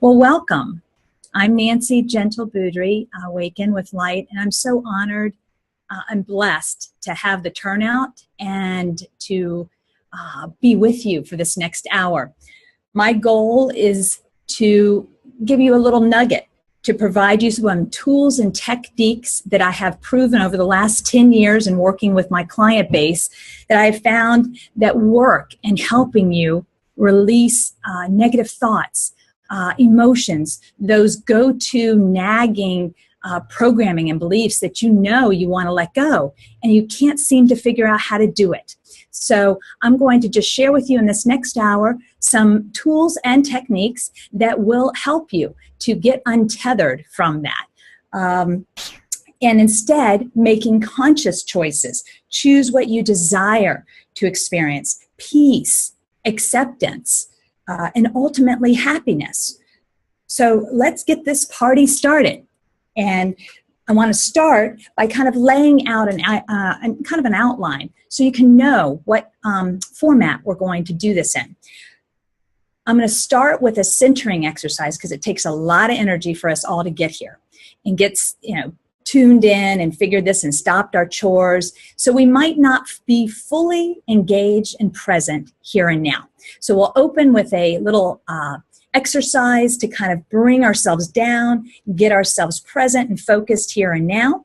Well, welcome. I'm Nancy Gentle Boudrie, Awaken with Light, and I'm so honored and blessed to have the turnout and to be with you for this next hour. My goal is to give you a little nugget, to provide you some tools and techniques that I have proven over the last 10 years in working with my client base that I have found that work in helping you release negative thoughts, emotions, those go-to nagging programming and beliefs that you know you want to let go, and you can't seem to figure out how to do it. So I'm going to just share with you in this next hour some tools and techniques that will help you to get untethered from that. And instead, making conscious choices. Choose what you desire to experience: peace, acceptance, and ultimately happiness. So let's get this party started. And I want to start by kind of laying out an outline so you can know what format we're going to do this in. I'm going to start with a centering exercise because it takes a lot of energy for us all to get here and get tuned in and figured this and stopped our chores. So we might not be fully engaged and present here and now. So we'll open with a little exercise to kind of bring ourselves down, get ourselves present and focused here and now.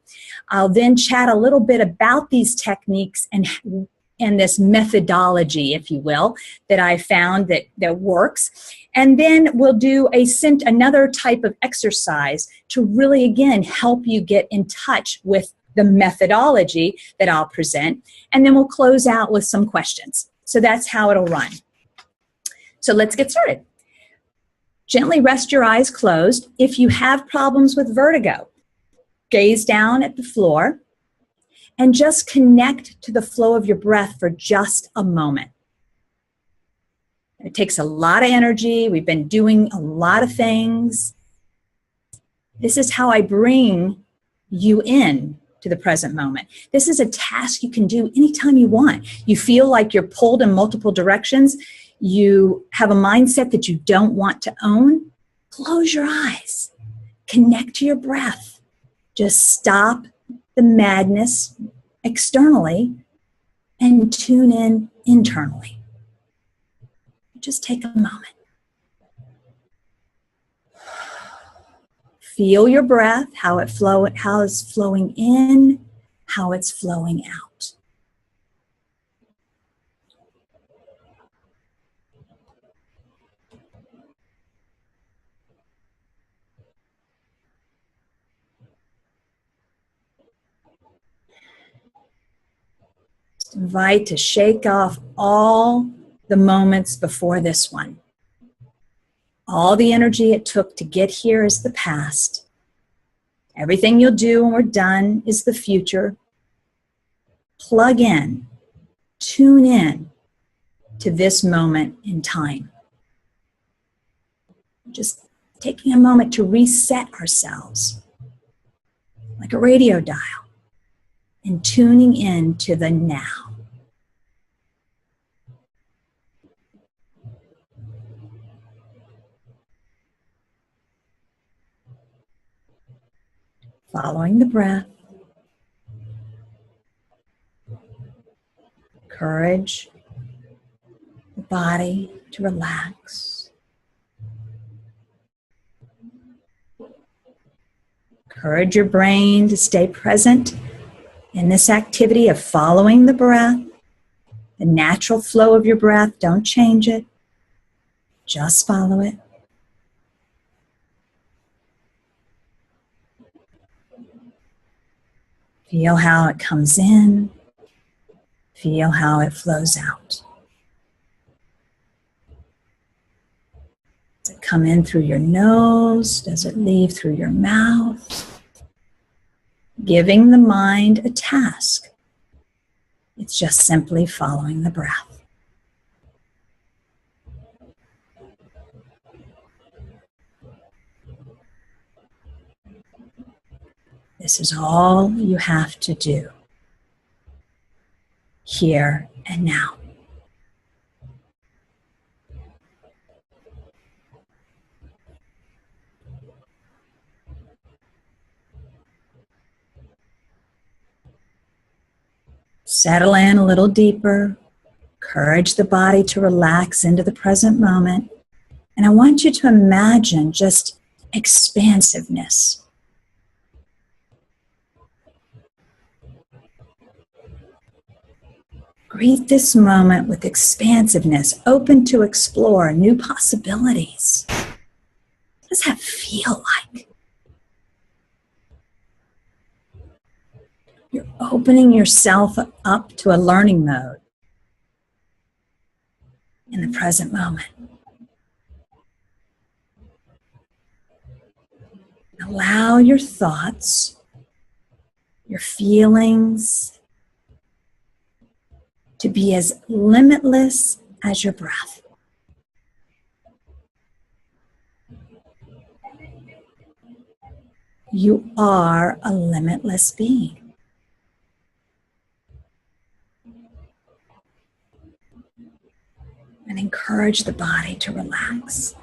I'll then chat a little bit about these techniques and this methodology, if you will, that I found that works. And then we'll do another type of exercise to really, again, help you get in touch with the methodology that I'll present. And then we'll close out with some questions. So that's how it'll run. So let's get started. Gently rest your eyes closed. If you have problems with vertigo, gaze down at the floor and just connect to the flow of your breath for just a moment. It takes a lot of energy. We've been doing a lot of things. This is how I bring you in to the present moment. This is a task you can do anytime you want. You feel like you're pulled in multiple directions. You have a mindset that you don't want to own. Close your eyes. Connect to your breath. Just stop the madness externally and tune in internally. Just take a moment. Feel your breath, how it's flowing in, how it's flowing out. Invite to shake off all the moments before this one. All the energy it took to get here is the past. Everything you'll do when we're done is the future. Plug in, tune in to this moment in time. Just taking a moment to reset ourselves like a radio dial and tuning in to the now. Following the breath, encourage the body to relax. Encourage your brain to stay present in this activity of following the breath, the natural flow of your breath. Don't change it, just follow it. Feel how it comes in. Feel how it flows out. Does it come in through your nose? Does it leave through your mouth? Giving the mind a task. It's just simply following the breath. This is all you have to do, here and now. Settle in a little deeper. Encourage the body to relax into the present moment. And I want you to imagine just expansiveness. Greet this moment with expansiveness, open to explore new possibilities. What does that feel like? You're opening yourself up to a learning mode in the present moment. Allow your thoughts, your feelings to be as limitless as your breath. You are a limitless being. And encourage the body to relax.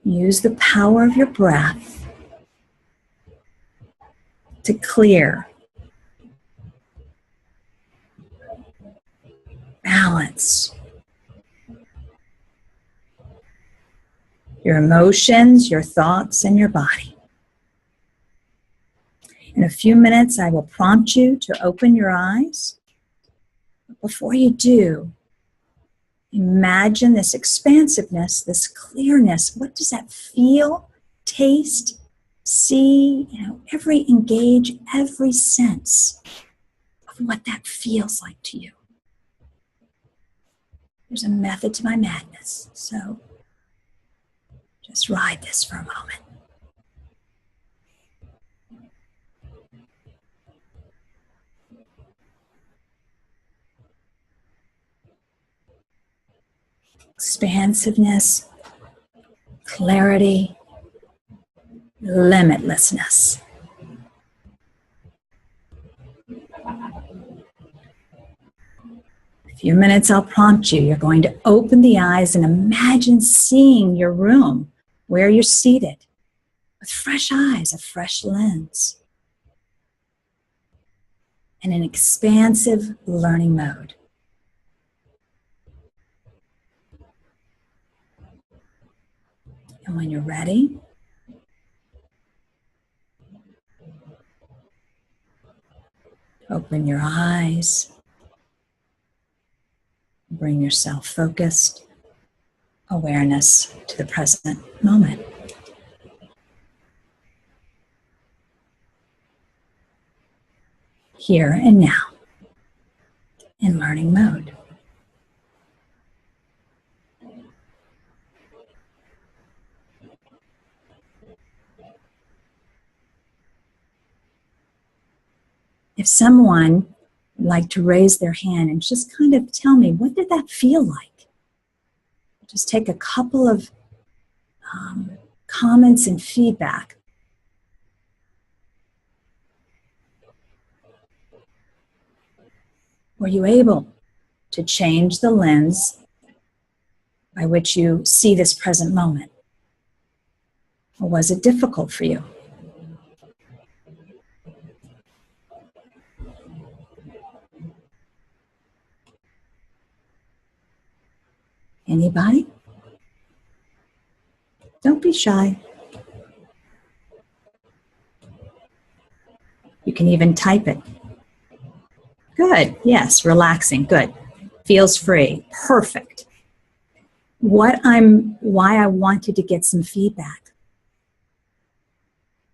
Use the power of your breath to clear, balance your emotions, your thoughts, and your body. In a few minutes, I will prompt you to open your eyes. Before you do, imagine this expansiveness, this clearness. What does that feel, taste, see? Engage every sense of what that feels like to you. There's a method to my madness, so just ride this for a moment. Expansiveness, clarity, limitlessness. A few minutes, I'll prompt you. You're going to open the eyes and imagine seeing your room where you're seated with fresh eyes, a fresh lens, in an expansive learning mode. And when you're ready, open your eyes. Bring your self-focused awareness to the present moment. Here and now, in learning mode. If someone would like to raise their hand and just kind of tell me, what did that feel like? Just take a couple of comments and feedback. Were you able to change the lens by which you see this present moment? Or was it difficult for you? Anybody? Don't be shy. You can even type it. Good, yes, relaxing, good. Feels free, perfect. Why I wanted to get some feedback.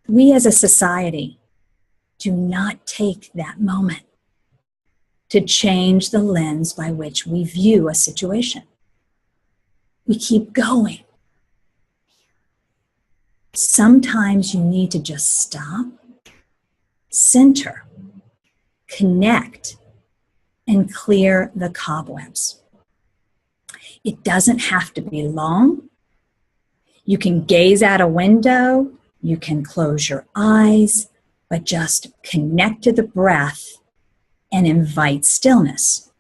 We as a society do not take that moment to change the lens by which we view a situation. We keep going. Sometimes you need to just stop, center, connect, and clear the cobwebs. It doesn't have to be long. You can gaze out a window, you can close your eyes, but just connect to the breath and invite stillness.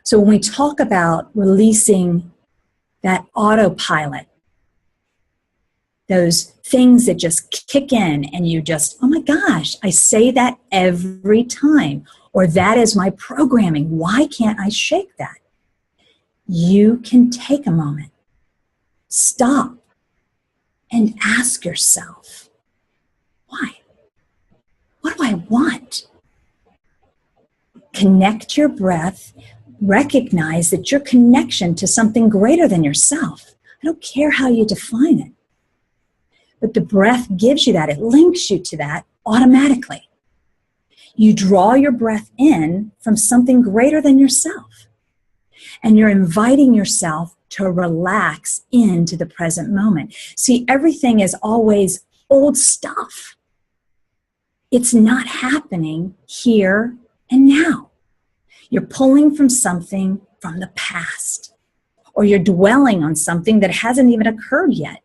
So when we talk about releasing that autopilot, those things that just kick in and you just, oh my gosh, I say that every time, or that is my programming. Why can't I shake that? You can take a moment, stop, and ask yourself, why? What do I want? Connect your breath. Recognize that your connection to something greater than yourself. I don't care how you define it. But the breath gives you that. It links you to that automatically. You draw your breath in from something greater than yourself. And you're inviting yourself to relax into the present moment. See, everything is always old stuff. It's not happening here and now. You're pulling from something from the past, or you're dwelling on something that hasn't even occurred yet.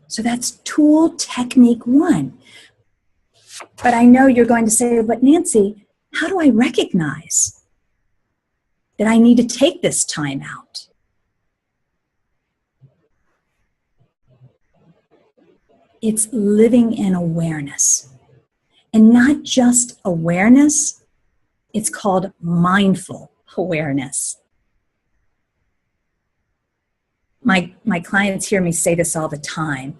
So that's tool technique 1. But I know you're going to say, but Nancy, how do I recognize that I need to take this time out? It's living in awareness. And not just awareness, it's called mindful awareness. My clients hear me say this all the time.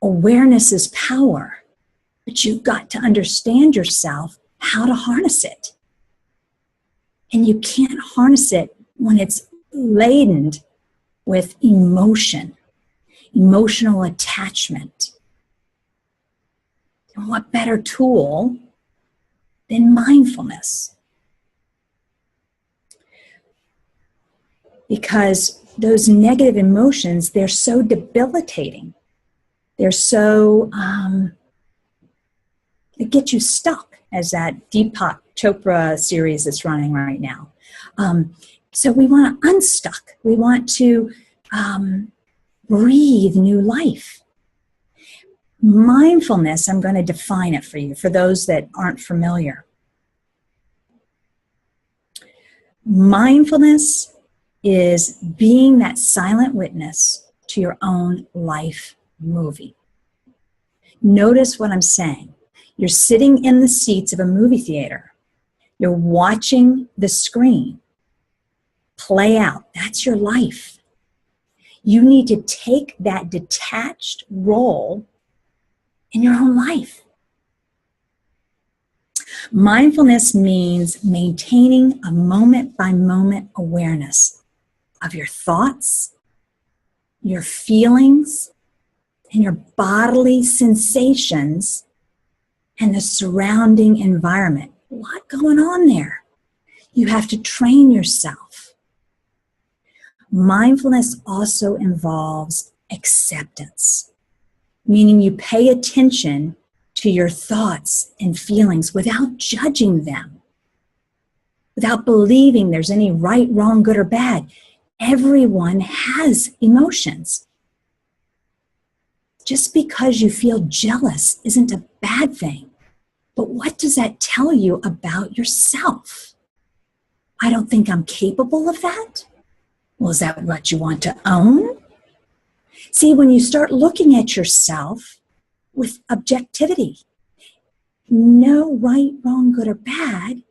Awareness is power, but you've got to understand yourself how to harness it. And you can't harness it when it's laden with emotion, emotional attachment. And what better tool than mindfulness? Because those negative emotions, they're so debilitating. They're so, they get you stuck, as that Deepak Chopra series is running right now. So we want to unstuck. We want to breathe new life. Mindfulness, I'm going to define it for you, for those that aren't familiar. Mindfulness is being that silent witness to your own life movie. Notice what I'm saying. You're sitting in the seats of a movie theater. You're watching the screen play out. That's your life. You need to take that detached role in your own life. Mindfulness means maintaining a moment-by-moment awareness of your thoughts, your feelings, and your bodily sensations and the surrounding environment. A lot going on there. You have to train yourself. Mindfulness also involves acceptance, meaning you pay attention to your thoughts and feelings without judging them, without believing there's any right, wrong, good, or bad. Everyone has emotions. Just because you feel jealous isn't a bad thing. But what does that tell you about yourself? I don't think I'm capable of that. Well, is that what you want to own? See, when you start looking at yourself with objectivity, no right, wrong, good, or bad,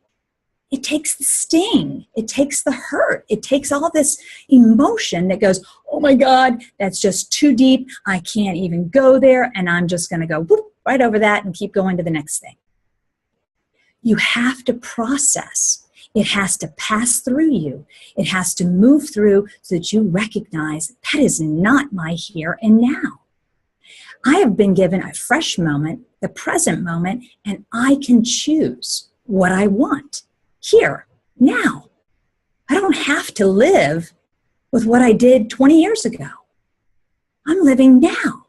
it takes the sting. It takes the hurt. It takes all this emotion that goes, oh my God, that's just too deep. I can't even go there. And I'm just going to go whoop, right over that and keep going to the next thing. You have to process. It has to pass through you. It has to move through so that you recognize that is not my here and now. I have been given a fresh moment, the present moment, and I can choose what I want here, now. I don't have to live with what I did 20 years ago. I'm living now.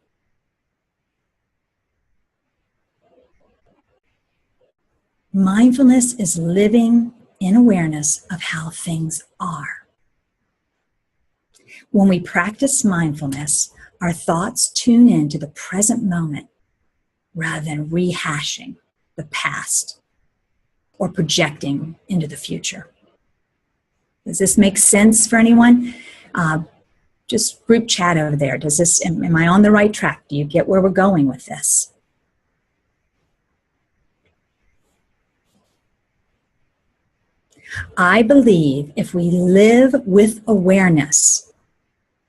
Mindfulness is living in awareness of how things are. When we practice mindfulness, our thoughts tune into the present moment rather than rehashing the past or projecting into the future. Does this make sense for anyone? just group chat over there. Am I on the right track? Do you get where we're going with this? I believe if we live with awareness,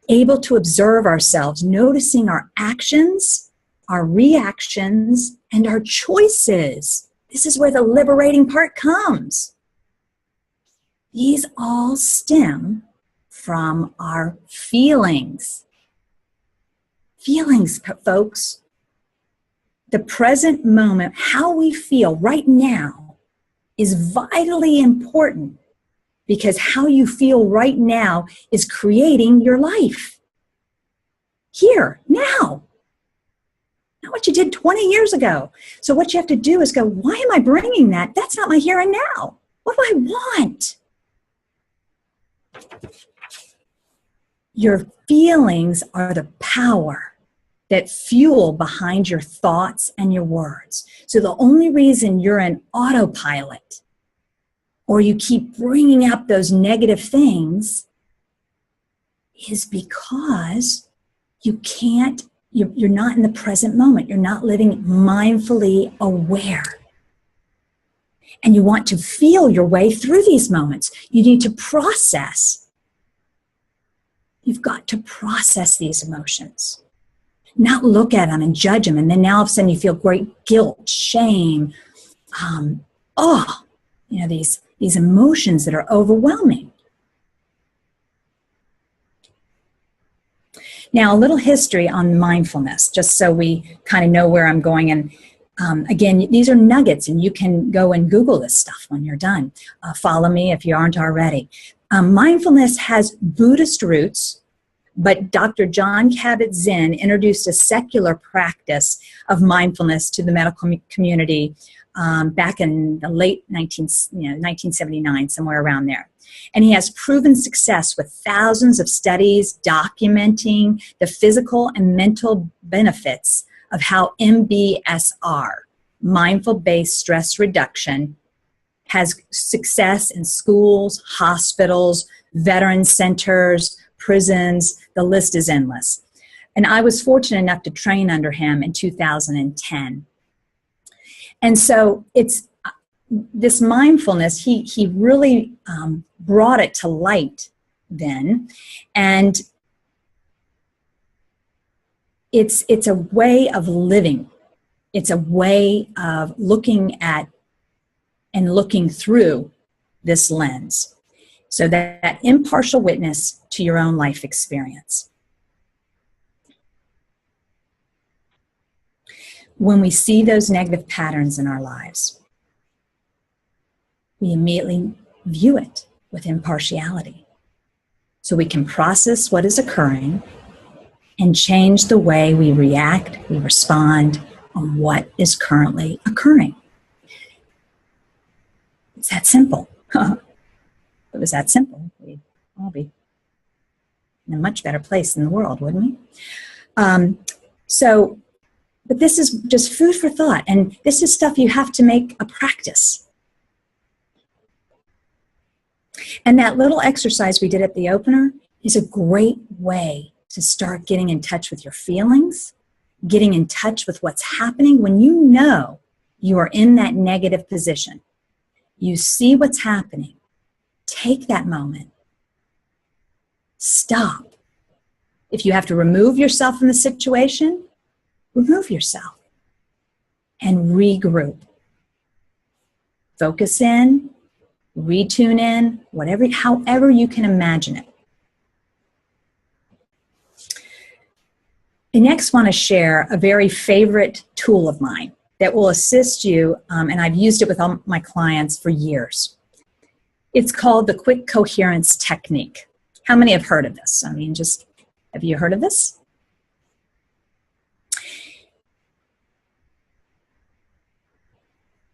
able to observe ourselves, noticing our actions, our reactions, and our choices, this is where the liberating part comes. These all stem from our feelings. Feelings, folks. The present moment, how we feel right now, is vitally important, because how you feel right now is creating your life. Here, now. Not what you did 20 years ago. So what you have to do is go, why am I bringing that? That's not my here and now. What do I want? Your feelings are the power that fuel behind your thoughts and your words. So the only reason you're in autopilot, or you keep bringing up those negative things, is because you're not in the present moment. You're not living mindfully aware. And you want to feel your way through these moments. You need to process. You've got to process these emotions. Not look at them and judge them. And then now all of a sudden you feel great guilt, shame, these emotions that are overwhelming. Now, a little history on mindfulness, just so we kind of know where I'm going. And again, these are nuggets, and you can go and Google this stuff when you're done. Follow me if you aren't already. Mindfulness has Buddhist roots, but Dr. John Kabat-Zinn introduced a secular practice of mindfulness to the medical community back in the late 1979, somewhere around there. And he has proven success with thousands of studies documenting the physical and mental benefits of how MBSR, mindful-based stress reduction, has success in schools, hospitals, veteran centers, prisons. The list is endless. And I was fortunate enough to train under him in 2010. And so it's this mindfulness, he really brought it to light then. And it's a way of living. It's a way of looking at and looking through this lens. So that impartial witness to your own life experience. When we see those negative patterns in our lives, we immediately view it with impartiality. So we can process what is occurring and change the way we react, we respond on what is currently occurring. It's that simple. If it was that simple, we'd all be in a much better place in the world, wouldn't we? But this is just food for thought, and this is stuff you have to make a practice. And that little exercise we did at the opener is a great way to start getting in touch with your feelings, getting in touch with what's happening when you know you are in that negative position. You see what's happening. Take that moment. Stop. If you have to remove yourself from the situation, remove yourself and regroup. Focus in, retune in, however you can imagine it. I next want to share a very favorite tool of mine that will assist you, and I've used it with all my clients for years. It's called the Quick Coherence Technique. How many have heard of this? Have you heard of this?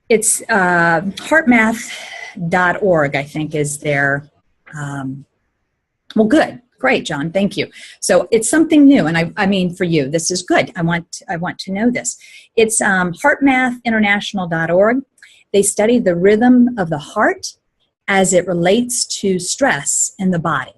It's heartmath.org, I think, is their, well, good. Great, John. Thank you. So it's something new, and I mean for you, this is good. I want to know this. It's heartmathinternational.org. They study the rhythm of the heart as it relates to stress in the body.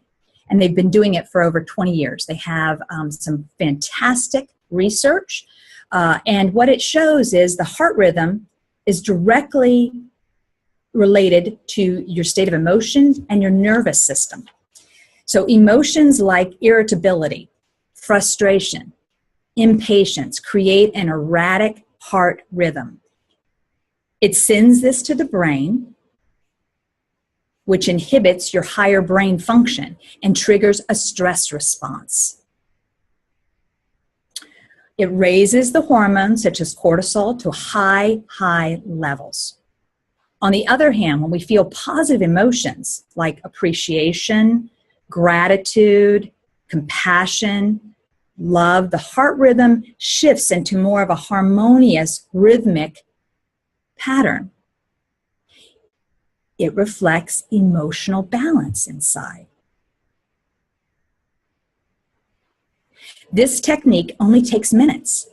and they've been doing it for over 20 years. They have some fantastic research, and what it shows is the heart rhythm is directly related to your state of emotions and your nervous system. So emotions like irritability, frustration, impatience create an erratic heart rhythm. It sends this to the brain, which inhibits your higher brain function and triggers a stress response. It raises the hormones such as cortisol to high levels. On the other hand, when we feel positive emotions like appreciation, gratitude, compassion, love, the heart rhythm shifts into more of a harmonious, rhythmic pattern. It reflects emotional balance inside. This technique only takes minutes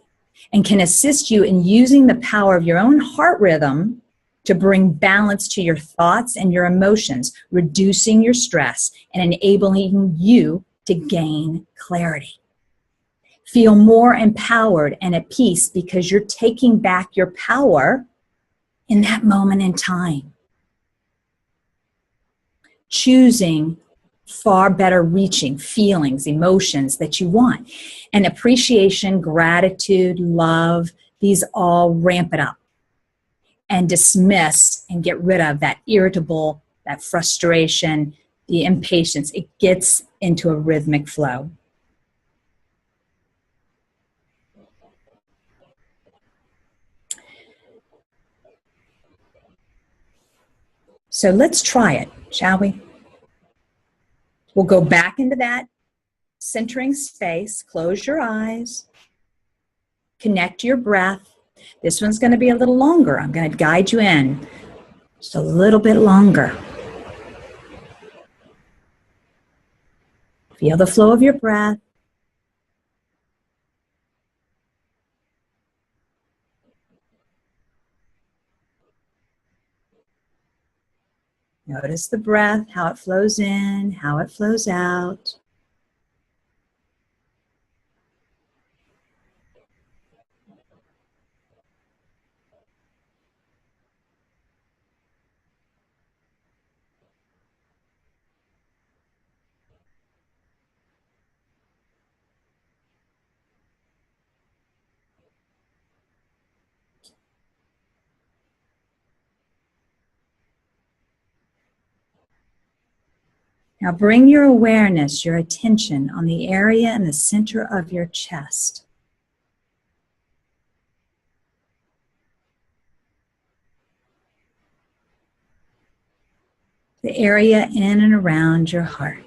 and can assist you in using the power of your own heart rhythm to bring balance to your thoughts and your emotions, reducing your stress and enabling you to gain clarity. Feel more empowered and at peace because you're taking back your power in that moment in time. Choosing far better reaching feelings, emotions that you want. And appreciation, gratitude, love, these all ramp it up and dismiss and get rid of that irritable, that frustration, the impatience. It gets into a rhythmic flow. So let's try it, shall we? We'll go back into that centering space. Close your eyes. Connect your breath. This one's going to be a little longer. I'm going to guide you in just a little bit longer. Feel the flow of your breath. Notice the breath, how it flows in, how it flows out. Now bring your awareness, your attention on the area in the center of your chest. The area in and around your heart.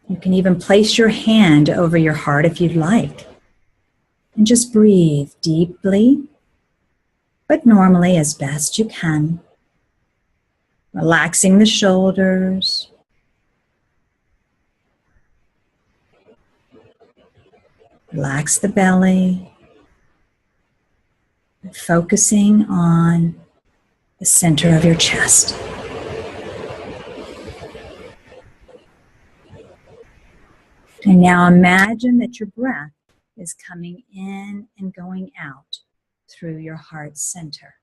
You can even place your hand over your heart if you'd like. And just breathe deeply, but normally as best you can. Relaxing the shoulders. Relax the belly. Focusing on the center of your chest. And now imagine that your breath is coming in and going out through your heart center.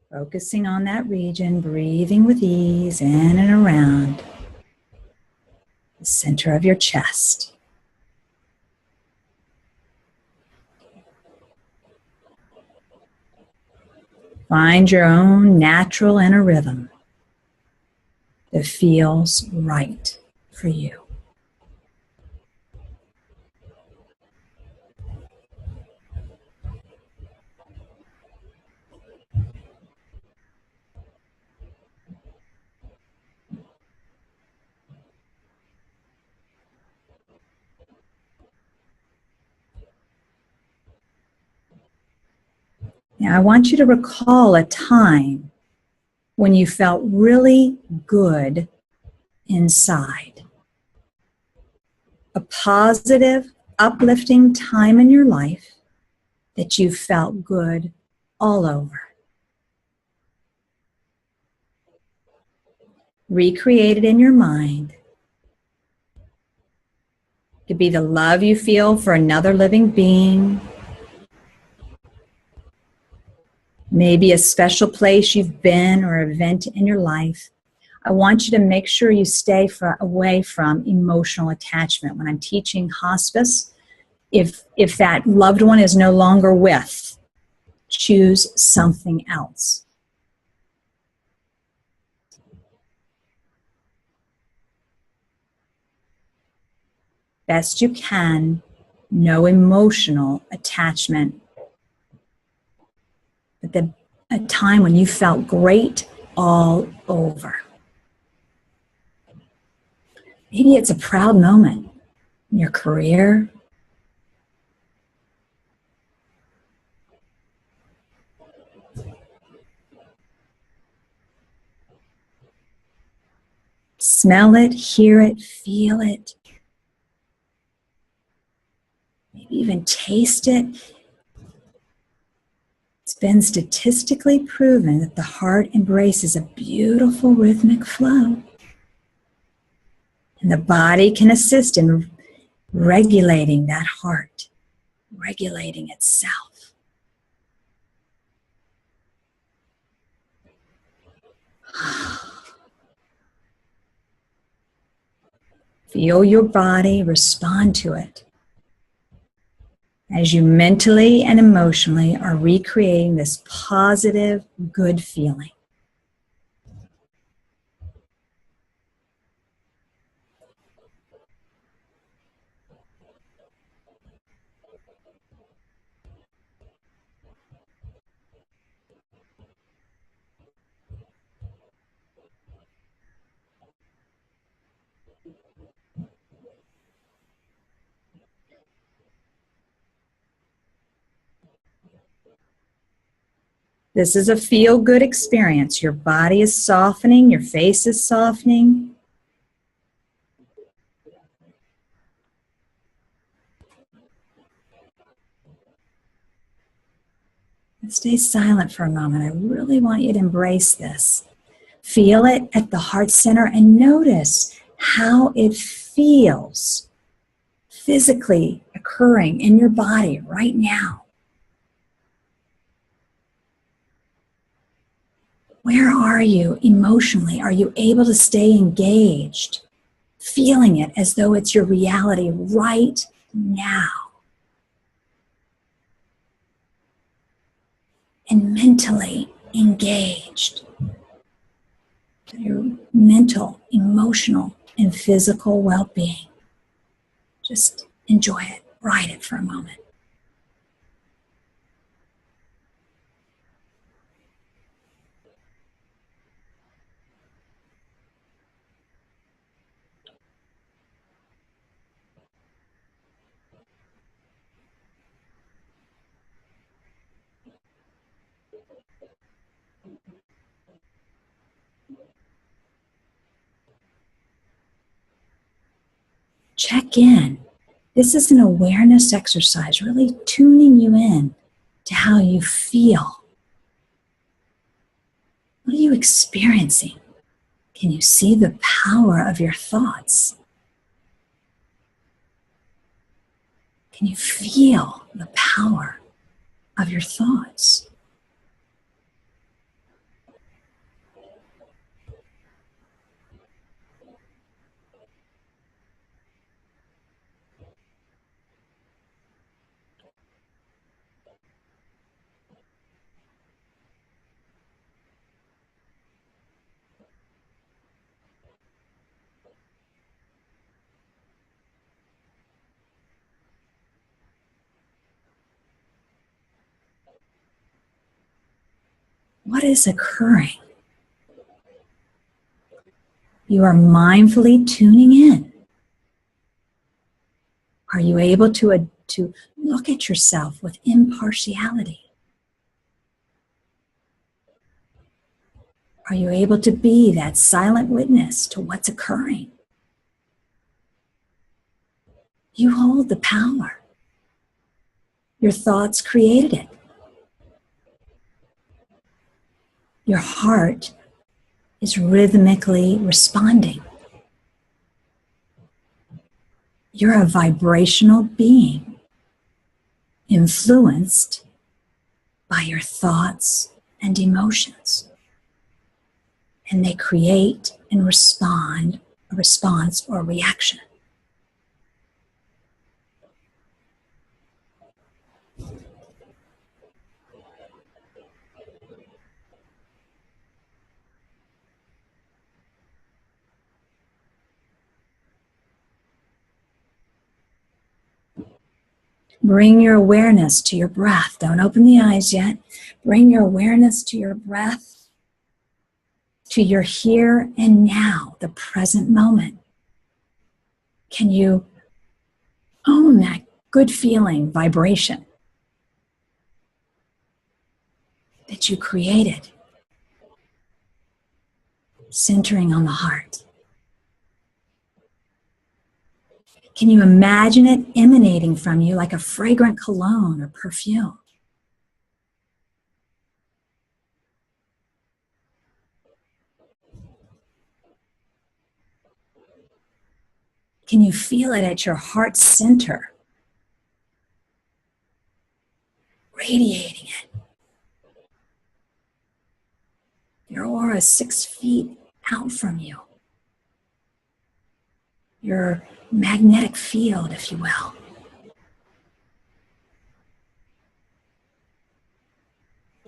Focusing on that region, breathing with ease in and around the center of your chest. Find your own natural inner rhythm that feels right for you. Now I want you to recall a time when you felt really good inside. A positive, uplifting time in your life that you felt good all over. Recreate it in your mind. It could be the love you feel for another living being. Maybe a special place you've been or event in your life. I want you to make sure you stay away from emotional attachment. When I'm teaching hospice, if that loved one is no longer with, choose something else. Best you can, no emotional attachment. But a time when you felt great all over. Maybe it's a proud moment in your career. Smell it, hear it, feel it. Maybe even taste it. It's been statistically proven that the heart embraces a beautiful rhythmic flow. And the body can assist in regulating that heart, regulating itself. Feel your body respond to it as you mentally and emotionally are recreating this positive, good feeling. This is a feel-good experience. Your body is softening, your face is softening. Stay silent for a moment. I really want you to embrace this. Feel it at the heart center and notice how it feels physically occurring in your body right now. Where are you emotionally? Are you able to stay engaged, feeling it as though it's your reality right now? And mentally engaged. Your mental, emotional, and physical well-being. Just enjoy it, ride it for a moment. Check in. This is an awareness exercise, really tuning you in to how you feel. What are you experiencing? Can you see the power of your thoughts? Can you feel the power of your thoughts? What is occurring? You are mindfully tuning in. Are you able to look at yourself with impartiality? Are you able to be that silent witness to what's occurring? You hold the power. Your thoughts created it. Your heart is rhythmically responding. You're a vibrational being, influenced by your thoughts and emotions. And they create and respond a response or reaction. Bring your awareness to your breath. Don't open the eyes yet. Bring your awareness to your breath, to your here and now, the present moment. Can you own that good feeling, vibration that you created, centering on the heart? Can you imagine it emanating from you like a fragrant cologne or perfume? Can you feel it at your heart center, radiating it? Your aura is 6 feet out from you. Your magnetic field, if you will.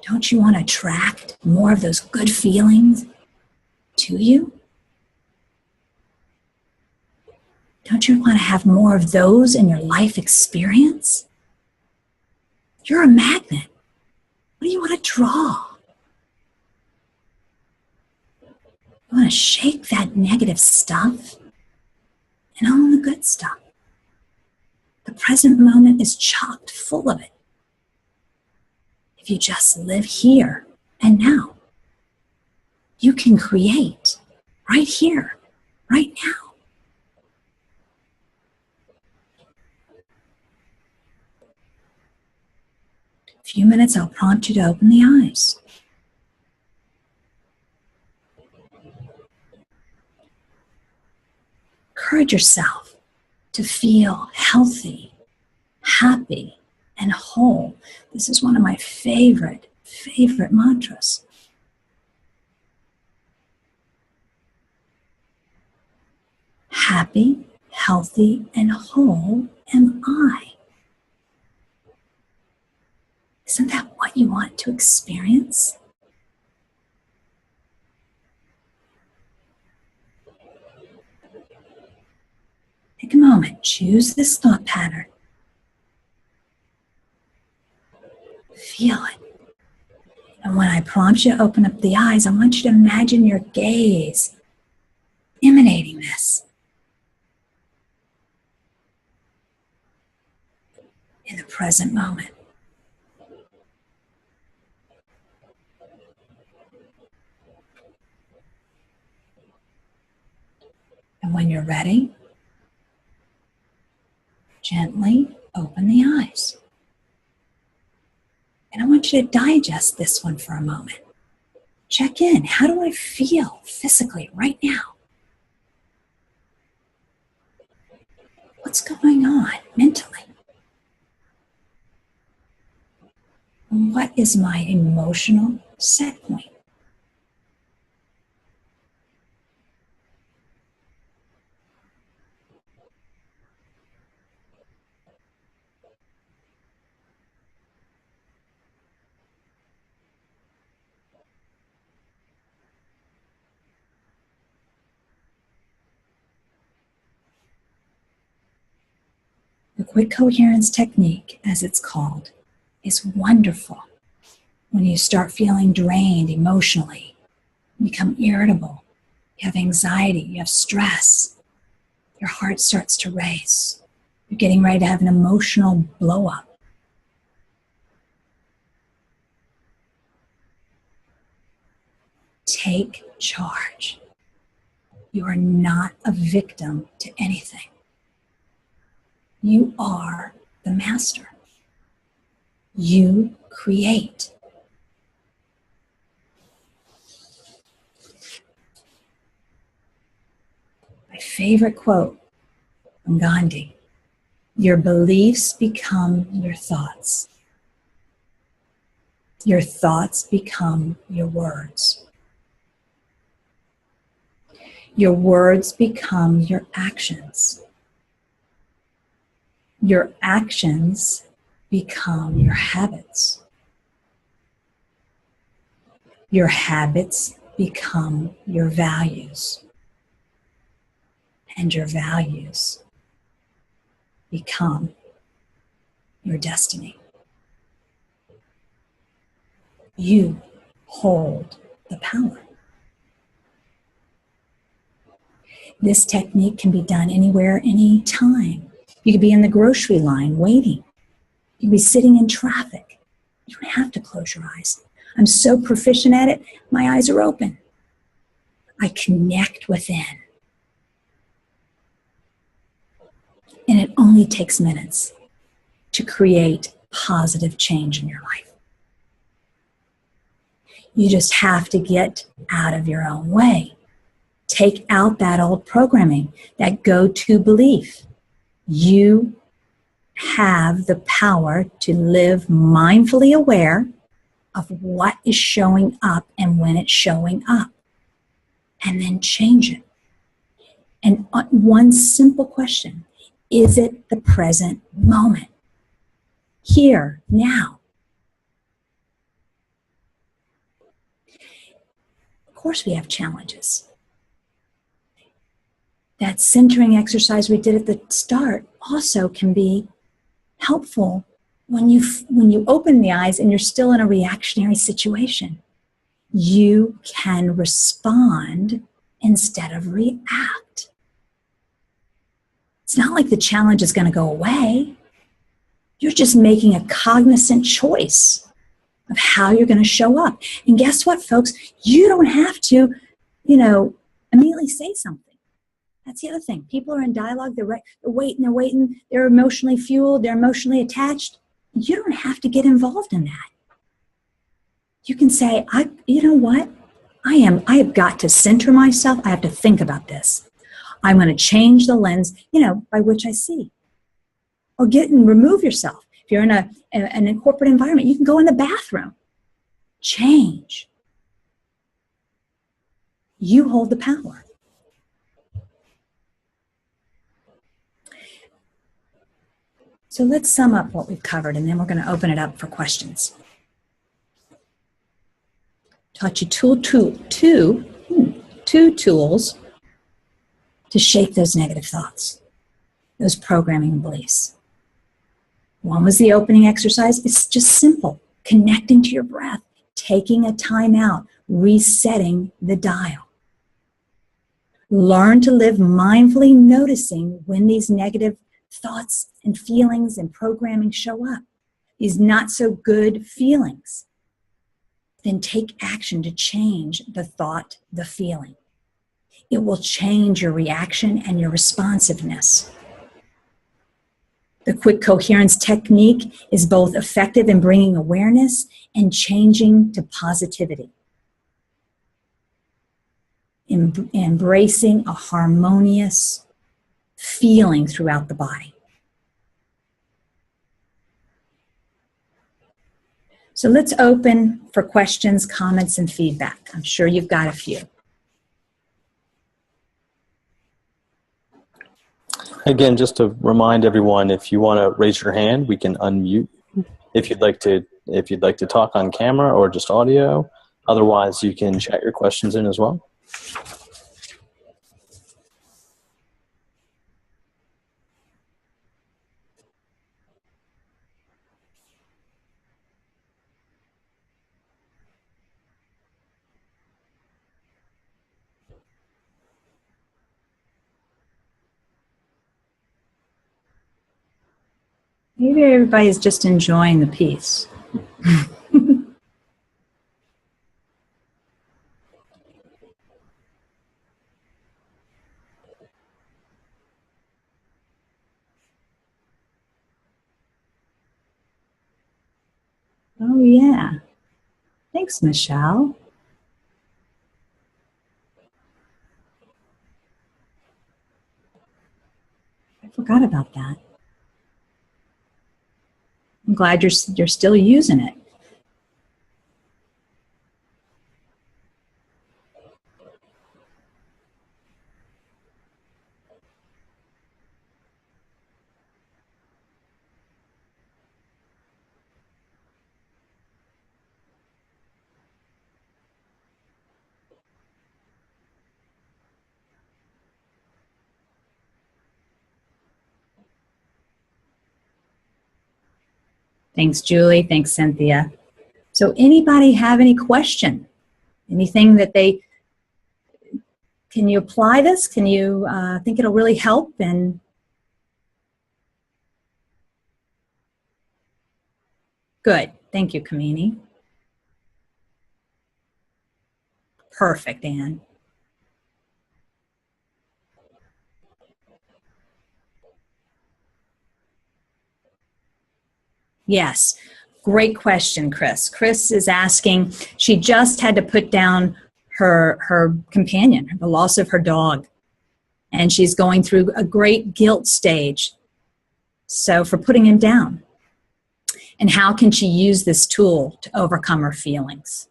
Don't you want to attract more of those good feelings to you? Don't you want to have more of those in your life experience? You're a magnet. What do you want to draw? You want to shake that negative stuff and own the good stuff. The present moment is chocked full of it. If you just live here and now, you can create right here, right now. In a few minutes, I'll prompt you to open the eyes. Encourage yourself to feel healthy, happy, and whole. This is one of my favorite mantras. Happy, healthy, and whole am I. Isn't that what you want to experience? Take a moment, choose this thought pattern. Feel it. And when I prompt you to open up the eyes, I want you to imagine your gaze emanating this. In the present moment. And when you're ready, gently open the eyes. And I want you to digest this one for a moment. Check in. How do I feel physically right now? What's going on mentally? And what is my emotional set point? The quick coherence technique, as it's called, is wonderful when you start feeling drained emotionally, you become irritable, you have anxiety, you have stress, your heart starts to race, you're getting ready to have an emotional blow up. Take charge. You are not a victim to anything. You are the master. You create. My favorite quote from Gandhi: your beliefs become your thoughts. Your thoughts become your words. Your words become your actions. Your actions become your habits. Your habits become your values. And your values become your destiny. You hold the power. This technique can be done anywhere, anytime. You could be in the grocery line waiting. You could be sitting in traffic. You don't have to close your eyes. I'm so proficient at it, my eyes are open. I connect within. And it only takes minutes to create positive change in your life. You just have to get out of your own way. Take out that old programming, that go-to belief. You have the power to live mindfully aware of what is showing up and when it's showing up, and then change it. And one simple question: is it the present moment? Here, now. Of course we have challenges. That centering exercise we did at the start also can be helpful when you open the eyes and you're still in a reactionary situation. You can respond instead of react. It's not like the challenge is going to go away. You're just making a cognizant choice of how you're going to show up. And guess what, folks? You don't have to, immediately say something. That's the other thing. People are in dialogue, they're waiting, they're emotionally fueled, they're emotionally attached. You don't have to get involved in that. You can say, you know what? I have got to center myself. I have to think about this. I'm going to change the lens, by which I see. Or get and remove yourself. If you're in a corporate environment, you can go in the bathroom. Change. You hold the power. So let's sum up what we've covered, and then we're going to open it up for questions. Taught you two tools to shake those negative thoughts, those programming beliefs. One was the opening exercise. It's just simple. Connecting to your breath, taking a time out, resetting the dial. Learn to live mindfully, noticing when these negative thoughts and feelings and programming show up, these not so good feelings. Then take action to change the thought, the feeling. It will change your reaction and your responsiveness. The quick coherence technique is both effective in bringing awareness and changing to positivity. Embracing a harmonious feeling throughout the body. So let's open for questions, comments, and feedback. I'm sure you've got a few. Again, just to remind everyone, if you want to raise your hand, we can unmute. If you'd like to talk on camera or just audio. Otherwise, you can chat your questions in as well. Maybe everybody's just enjoying the piece. Oh, yeah. Thanks, Michelle. I forgot about that. I'm glad you're still using it. Thanks, Julie. Thanks, Cynthia. So anybody have any question? Anything that can you apply this? Can you think it'll really help? And good. Thank you, Kamini. Perfect, Anne. Yes. Great question, Chris. Chris is asking, she just had to put down her companion, the loss of her dog. And she's going through a great guilt stage. So for putting him down. And how can she use this tool to overcome her feelings?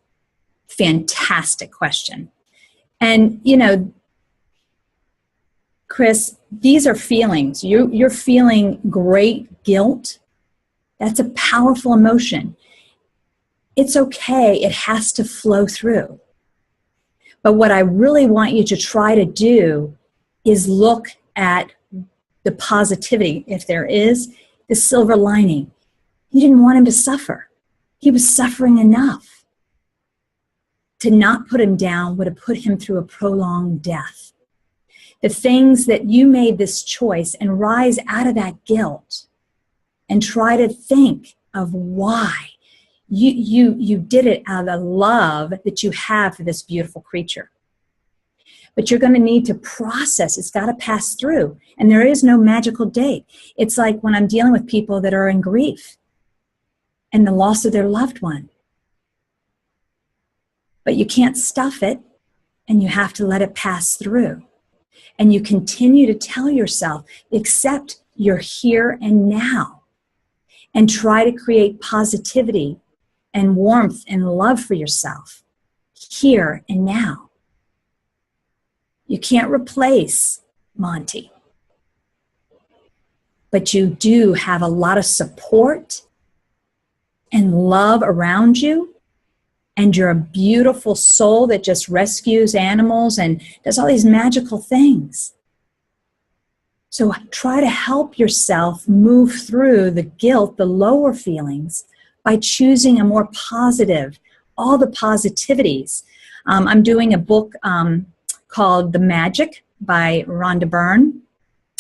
Fantastic question. And, you know, Chris, these are feelings. You're feeling great guilt. That's a powerful emotion. It's okay. It has to flow through. But what I really want you to try to do is look at the positivity, if there is, the silver lining. You didn't want him to suffer. He was suffering enough. To not put him down would have put him through a prolonged death. The things that you made this choice and rise out of that guilt and try to think of why you did it out of the love that you have for this beautiful creature. But you're going to need to process. It's got to pass through. And there is no magical date. It's like when I'm dealing with people that are in grief and the loss of their loved one. But you can't stuff it, and you have to let it pass through. And you continue to tell yourself, accept you're here and now, and try to create positivity and warmth and love for yourself here and now. You can't replace Monty, but you do have a lot of support and love around you, and you're a beautiful soul that just rescues animals and does all these magical things. So try to help yourself move through the guilt, the lower feelings, by choosing a more positive, all the positivities. I'm doing a book called The Magic by Rhonda Byrne,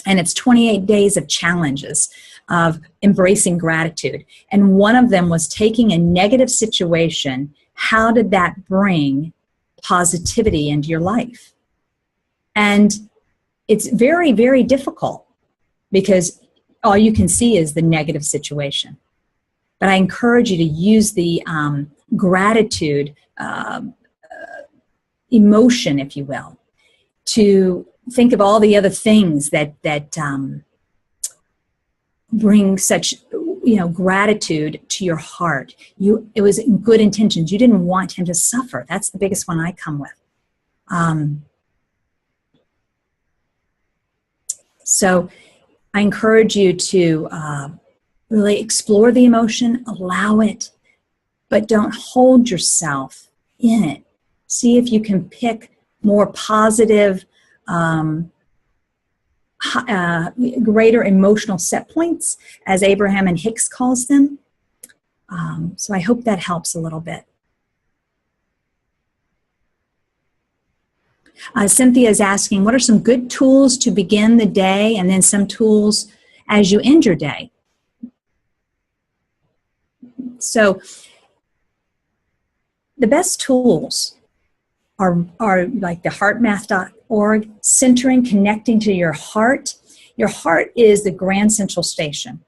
and it's 28 days of challenges of embracing gratitude. And one of them was taking a negative situation. How did that bring positivity into your life? And it's very, very difficult because all you can see is the negative situation. But I encourage you to use the gratitude emotion, if you will, to think of all the other things that bring such, gratitude to your heart. It was in good intentions. You didn't want him to suffer. That's the biggest one I come with. So I encourage you to really explore the emotion, allow it, but don't hold yourself in it. See if you can pick more positive, greater emotional set points, as Abraham and Hicks calls them. So I hope that helps a little bit. Cynthia is asking, what are some good tools to begin the day, and then some tools as you end your day? So the best tools are like the heartmath.org, centering, connecting to your heart. Your heart is the grand central station.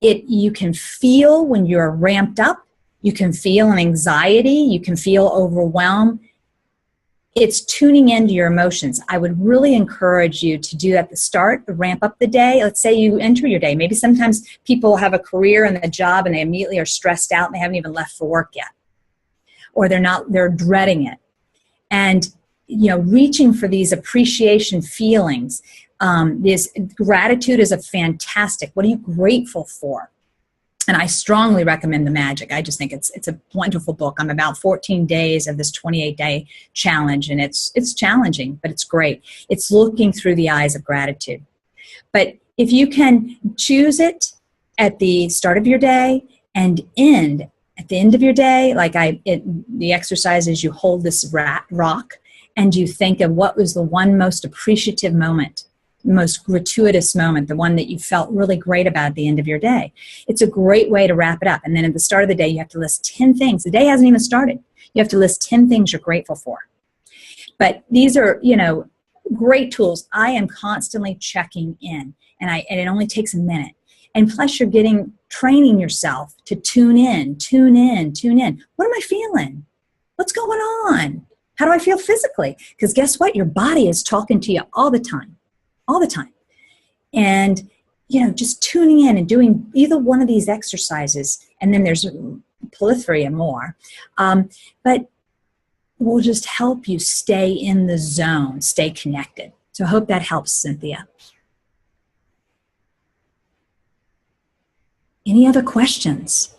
You can feel when you're ramped up, You can feel an anxiety. You can feel overwhelmed. It's tuning into your emotions. I would really encourage you to do that at the start, ramp up the day. Let's say you enter your day. Maybe sometimes people have a career and a job and they immediately are stressed out and they haven't even left for work yet. Or they're dreading it. And, reaching for these appreciation feelings. This gratitude is a fantastic. What are you grateful for? And I strongly recommend The Magic. I just think it's a wonderful book. I'm about 14 days of this 28-day challenge, and it's challenging, but it's great. It's looking through the eyes of gratitude. But if you can choose it at the start of your day and end at the end of your day, the exercise is you hold this rock and you think of what was the one most appreciative moment, most gratuitous moment, the one that you felt really great about at the end of your day. It's a great way to wrap it up. And then at the start of the day, you have to list 10 things. The day hasn't even started. You have to list 10 things you're grateful for. But these are, great tools. I am constantly checking in, and it only takes a minute. And plus you're training yourself to tune in. What am I feeling? What's going on? How do I feel physically? Because guess what? Your body is talking to you all the time. And, just tuning in and doing either one of these exercises, and then there's plethora more, but will just help you stay in the zone, stay connected. So I hope that helps, Cynthia. Any other questions?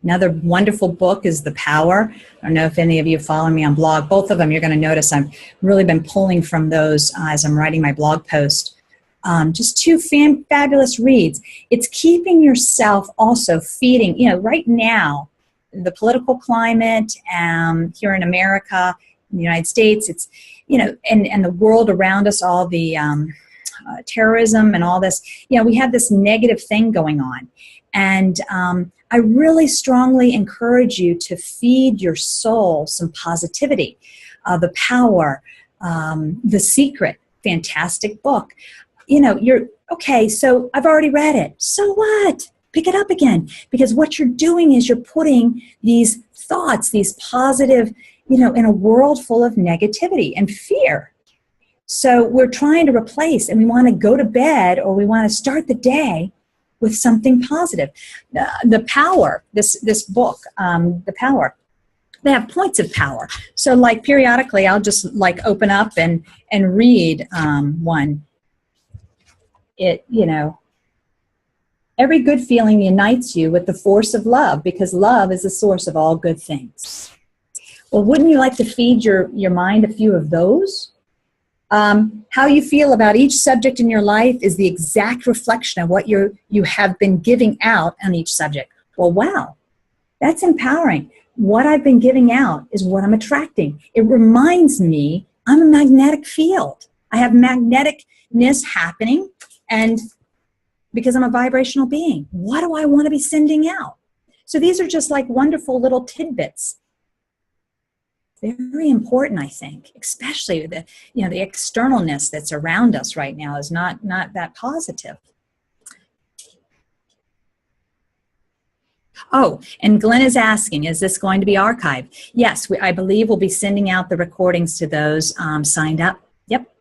Another wonderful book is The Power. I don't know if any of you follow me on blog. Both of them, you're going to notice I've really been pulling from those as I'm writing my blog post. Just two fabulous reads. It's keeping yourself also feeding, right now, the political climate here in America, in the United States, it's, and the world around us, all the terrorism and all this, we have this negative thing going on. And I really strongly encourage you to feed your soul some positivity. The Power, The Secret, fantastic book. You're, okay, so I've already read it. So what? Pick it up again. Because what you're doing is you're putting these thoughts, these positive, in a world full of negativity and fear. So we're trying to replace, and we want to go to bed or we want to start the day with something positive. The Power, this book, The Power, they have points of power. So periodically I'll just open up and read one. Every good feeling unites you with the force of love, because love is the source of all good things. Well, wouldn't you like to feed your mind a few of those? How you feel about each subject in your life is the exact reflection of what you have been giving out on each subject. Well, wow, that's empowering. What I've been giving out is what I'm attracting. It reminds me I'm a magnetic field. I have magneticness happening, and because I'm a vibrational being, what do I want to be sending out? So these are just wonderful little tidbits. Very important, I think, especially the externalness that's around us right now is not that positive. Oh, and Glenn is asking, is this going to be archived? Yes, I believe we'll be sending out the recordings to those signed up. Yep.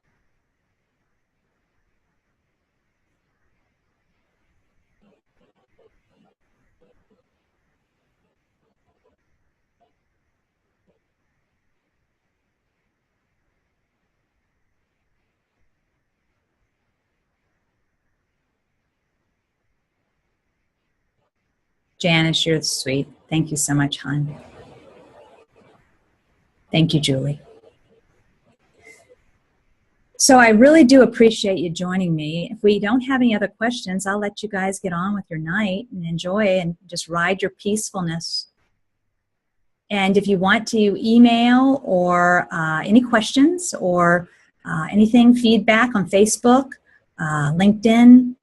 Janice, you're sweet. Thank you so much, hon. Thank you, Julie. So I really do appreciate you joining me. If we don't have any other questions, I'll let you guys get on with your night and enjoy and just ride your peacefulness. And if you want to email or any questions or anything, feedback on Facebook, LinkedIn,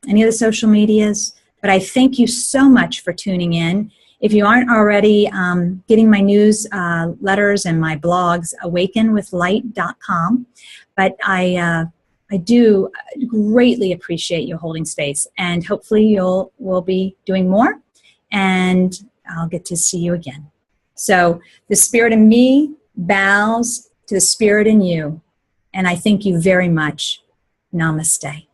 any of the social medias. But I thank you so much for tuning in. If you aren't already getting my news letters and my blogs, awakenwithlight.com. But I do greatly appreciate you holding space, and hopefully we'll be doing more, and I'll get to see you again. So the spirit in me bows to the spirit in you, and I thank you very much. Namaste.